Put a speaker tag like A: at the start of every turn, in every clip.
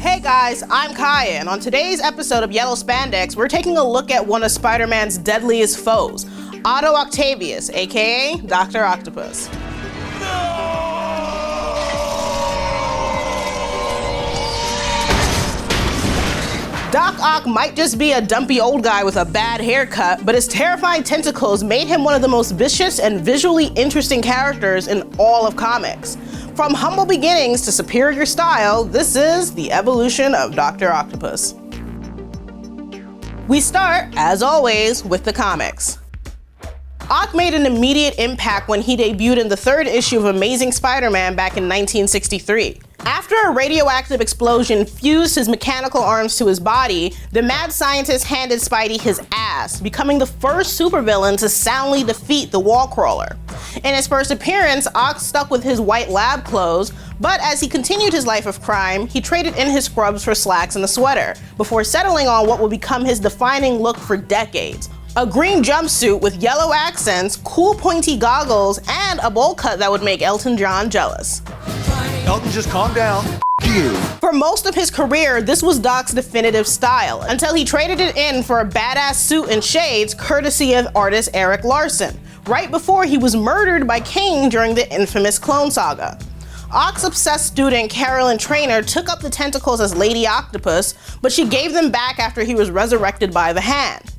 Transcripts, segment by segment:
A: Hey guys, I'm Kaya, and on today's episode of Yellow Spandex, we're taking a look at one of Spider-Man's deadliest foes, Otto Octavius, aka Doctor Octopus. Doc Ock might just be a dumpy old guy with a bad haircut, but his terrifying tentacles made him one of the most vicious and visually interesting characters in all of comics. From humble beginnings to superior style, this is the evolution of Doctor Octopus. We start, as always, with the comics. Ock made an immediate impact when he debuted in the third issue of Amazing Spider-Man back in 1963. After a radioactive explosion fused his mechanical arms to his body, the mad scientist handed Spidey his ass, becoming the first supervillain to soundly defeat the wall crawler. In his first appearance, Ock stuck with his white lab clothes, but as he continued his life of crime, he traded in his scrubs for slacks and a sweater, before settling on what would become his defining look for decades. A green jumpsuit with yellow accents, cool pointy goggles, and a bowl cut that would make Elton John jealous.
B: Elton, just calm down. You.
A: For most of his career, this was Doc's definitive style, until he traded it in for a badass suit and shades courtesy of artist Erik Larsen, right before he was murdered by Kane during the infamous Clone Saga. Ock's obsessed student Carolyn Trainer took up the tentacles as Lady Octopus, but she gave them back after he was resurrected by the Hand.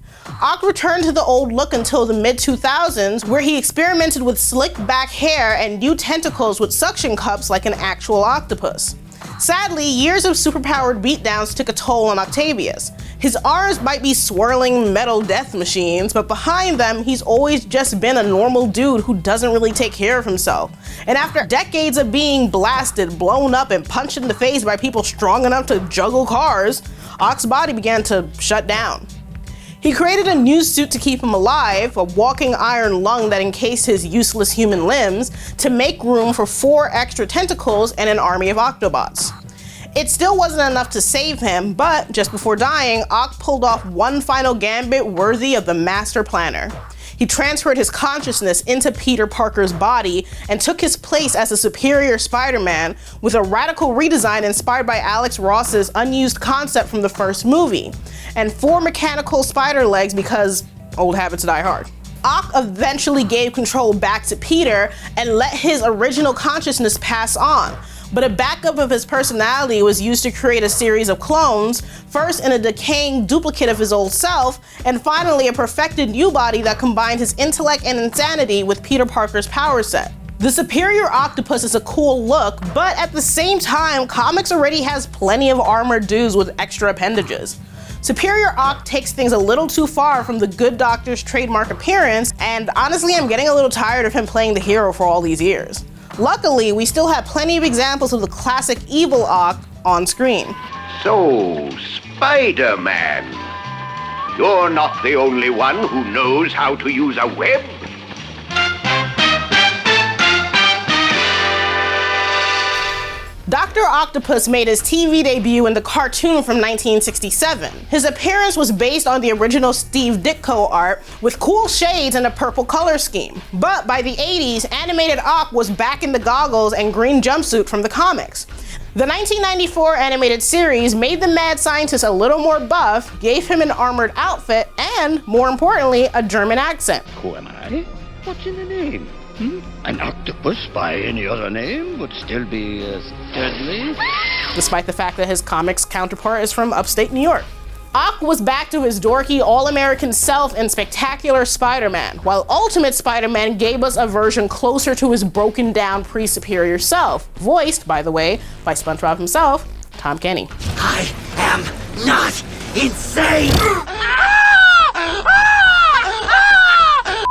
A: Ock returned to the old look until the mid-2000s, where he experimented with slicked back hair and new tentacles with suction cups like an actual octopus. Sadly, years of superpowered beatdowns took a toll on Octavius. His arms might be swirling metal death machines, but behind them, he's always just been a normal dude who doesn't really take care of himself. And after decades of being blasted, blown up, and punched in the face by people strong enough to juggle cars, Ock's body began to shut down. He created a new suit to keep him alive, a walking iron lung that encased his useless human limbs, to make room for 4 extra tentacles and an army of Octobots. It still wasn't enough to save him, but just before dying, Ock pulled off one final gambit worthy of the master planner. He transferred his consciousness into Peter Parker's body and took his place as a superior Spider-Man with a radical redesign inspired by Alex Ross's unused concept from the first movie, and 4 mechanical spider legs because old habits die hard. Ock eventually gave control back to Peter and let his original consciousness pass on, but a backup of his personality was used to create a series of clones, first in a decaying duplicate of his old self, and finally a perfected new body that combined his intellect and insanity with Peter Parker's power set. The superior octopus is a cool look, but at the same time, comics already has plenty of armored dudes with extra appendages. Superior Ock takes things a little too far from the Good Doctor's trademark appearance, and honestly, I'm getting a little tired of him playing the hero for all these years. Luckily, we still have plenty of examples of the classic evil Ock on screen.
C: So, Spider-Man, you're not the only one who knows how to use a web.
A: Dr. Octopus made his TV debut in the cartoon from 1967. His appearance was based on the original Steve Ditko art with cool shades and a purple color scheme. But by the 80s, animated Ock was back in the goggles and green jumpsuit from the comics. The 1994 animated series made the mad scientist a little more buff, gave him an armored outfit, and, more importantly, a German accent.
D: Who am I? What's in the name? An octopus by any other name would still be as deadly.
A: Despite the fact that his comics counterpart is from upstate New York. Ock was back to his dorky, all-American self in Spectacular Spider-Man, while Ultimate Spider-Man gave us a version closer to his broken-down pre-superior self, voiced, by the way, by SpongeBob himself, Tom Kenny.
E: I am not insane!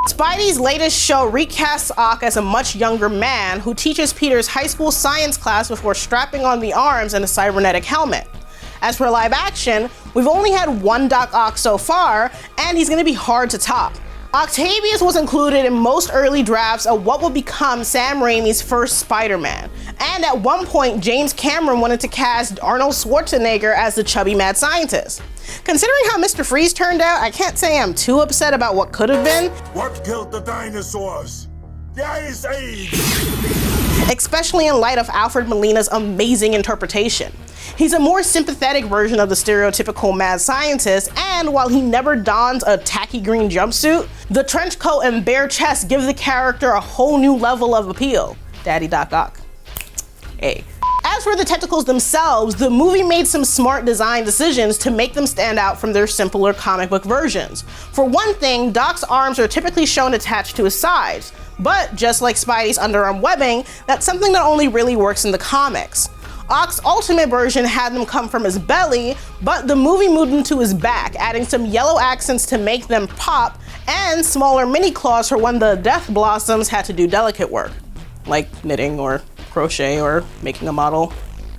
A: Spidey's latest show recasts Ock as a much younger man who teaches Peter's high school science class before strapping on the arms and a cybernetic helmet. As for live action, we've only had one Doc Ock so far, and he's gonna be hard to top. Octavius was included in most early drafts of what would become Sam Raimi's first Spider-Man, and at one point James Cameron wanted to cast Arnold Schwarzenegger as the chubby mad scientist. Considering how Mr. Freeze turned out, I can't say I'm too upset about what could have been.
F: What killed the dinosaurs? The Ice Age!
A: especially in light of Alfred Molina's amazing interpretation. He's a more sympathetic version of the stereotypical mad scientist, and while he never dons a tacky green jumpsuit, the trench coat and bare chest give the character a whole new level of appeal. Daddy Doc Ock. Hey. As for the tentacles themselves, the movie made some smart design decisions to make them stand out from their simpler comic book versions. For one thing, Doc's arms are typically shown attached to his sides, but just like Spidey's underarm webbing, that's something that only really works in the comics. Ock's ultimate version had them come from his belly, but the movie moved them to his back, adding some yellow accents to make them pop, and smaller mini claws for when the Death Blossoms had to do delicate work, like knitting or crochet or making a model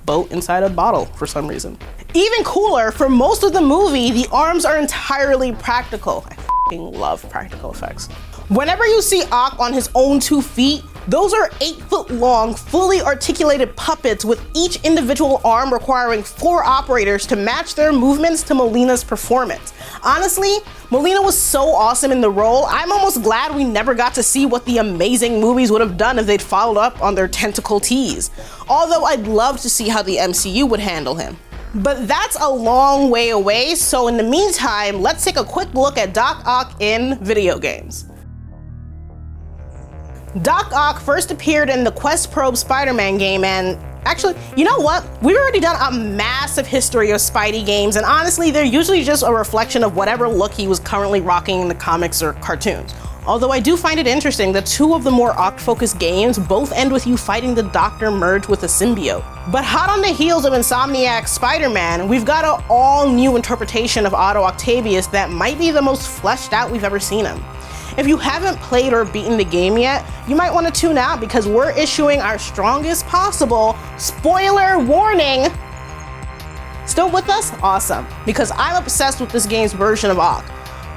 A: boat inside a bottle for some reason. Even cooler, for most of the movie, the arms are entirely practical. I f***ing love practical effects. Whenever you see Ock on his own 2 feet, those are 8-foot long, fully articulated puppets with each individual arm requiring 4 operators to match their movements to Molina's performance. Honestly, Molina was so awesome in the role, I'm almost glad we never got to see what the amazing movies would have done if they'd followed up on their tentacle tease. Although I'd love to see how the MCU would handle him. But that's a long way away, so in the meantime, let's take a quick look at Doc Ock in video games. Doc Ock first appeared in the Quest Probe Spider-Man game, and actually, you know what? We've already done a massive history of Spidey games, and honestly, they're usually just a reflection of whatever look he was currently rocking in the comics or cartoons. Although I do find it interesting that 2 of the more Oct-focused games both end with you fighting the Doctor merged with a symbiote. But hot on the heels of Insomniac's Spider-Man, we've got an all-new interpretation of Otto Octavius that might be the most fleshed out we've ever seen him. If you haven't played or beaten the game yet, you might want to tune out because we're issuing our strongest possible spoiler warning. Still with us? Awesome, because I'm obsessed with this game's version of Ock.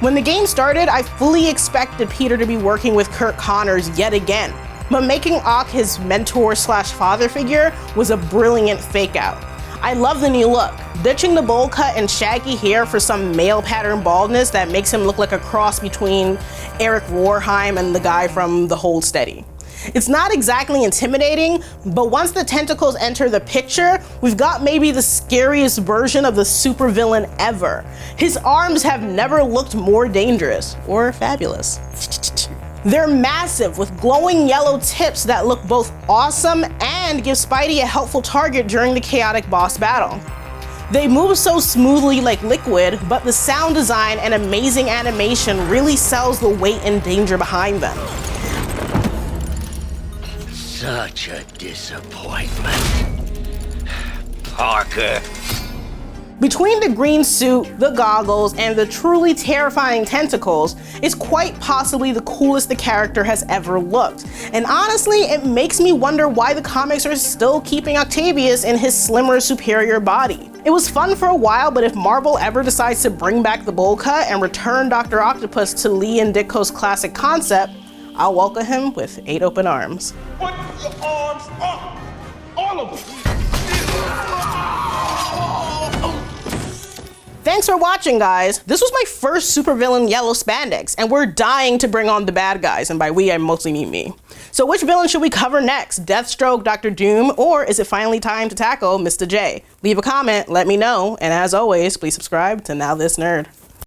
A: When the game started, I fully expected Peter to be working with Kirk Connors yet again, but making Ock his mentor/father figure was a brilliant fake out. I love the new look, ditching the bowl cut and shaggy hair for some male pattern baldness that makes him look like a cross between Eric Warheim and the guy from The Hold Steady. It's not exactly intimidating, but once the tentacles enter the picture, we've got maybe the scariest version of the supervillain ever. His arms have never looked more dangerous or fabulous. They're massive with glowing yellow tips that look both awesome and give Spidey a helpful target during the chaotic boss battle. They move so smoothly like liquid, but the sound design and amazing animation really sells the weight and danger behind them.
D: Such a disappointment. Parker.
A: Between the green suit, the goggles, and the truly terrifying tentacles, it's quite possibly the coolest the character has ever looked. And honestly, it makes me wonder why the comics are still keeping Octavius in his slimmer, superior body. It was fun for a while, but if Marvel ever decides to bring back the bowl cut and return Doctor Octopus to Lee and Ditko's classic concept, I'll welcome him with 8 open arms.
B: Put your arms up! All of them!
A: Thanks for watching, guys. This was my first supervillain Yellow Spandex, and we're dying to bring on the bad guys, and by we, I mostly mean me. So which villain should we cover next? Deathstroke, Dr. Doom, or is it finally time to tackle Mr. J? Leave a comment, let me know, and as always, please subscribe to Now This Nerd.